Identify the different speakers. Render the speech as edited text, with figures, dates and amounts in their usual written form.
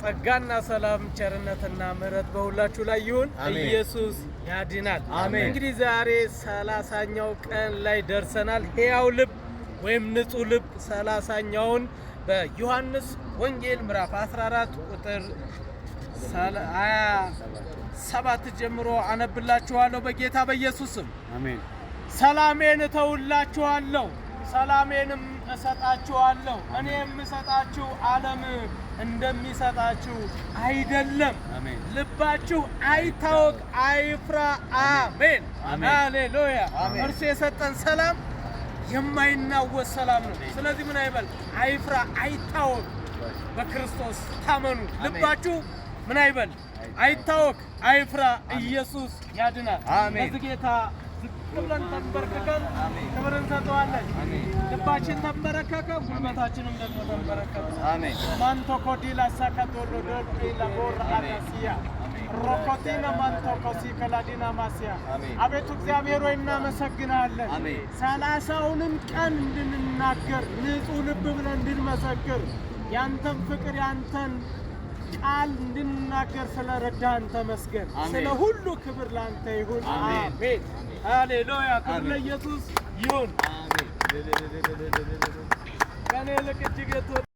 Speaker 1: ጸጋና ሰላም ቸርነትና ምሕረት በሁላችሁ ላይ ይሁን። ኢየሱስ ያድናል። አሜን። እንግዲህ ዛሬ 30ኛው ቀን ላይ ደርሰናል። ሕያው ልብ ወይም ንጹህ ልብ 30ኛውን በዮሐንስ ወንጌል ምዕራፍ 14 ቁጥር 27 ጀምሮ አነብላችኋለሁ በጌታ በኢየሱስ ስም። አሜን። ሰላሜን እተውላችኋለሁ፣ ሰላሜንም እሰጣችኋለሁ። እኔ የምሰጣችሁ ዓለም እንደሚሰጣችሁ አይደለም። ልባችሁ አይታወክ፣ አይፍራ። አሜን፣ ሃሌሉያ። እርሱ የሰጠን ሰላም የማይናወጥ ሰላም ነው። ስለዚህ ምን አይበል? አይፍራ፣ አይታወክ። በክርስቶስ ታመኑ። ልባችሁ ምን አይበል? አይታወክ፣ አይፍራ። ኢየሱስ ያድናል። ለዚህ ጌታ ብለን ተንበርክከን ክብር እንሰጠዋለን። ልባችን ተንበረከከ፣ ጉልበታችንም ደግሞ ተንበረከከ። አሜን። ማንቶ ኮዲላ ሳካቶሎ ዶልፊ ለቦር አዳሲያ ሮኮቲና ማንቶ ኮሲ ከላዲና ማሲያ። አቤቱ እግዚአብሔር ሆይ እናመሰግናለን። 30ውንም ቀን እንድንናገር ንጹህ ልብ ብለን እንድንመሰክር ያንተን ፍቅር ያንተን ቃል እንድንናገር ስለረዳን ተመስገን። ስለ ሁሉ ክብር ላንተ ይሁን። አሜን፣ ሃሌሉያ። ክብር ለኢየሱስ ይሁን። አሜን። ከኔ ልክ እጅግ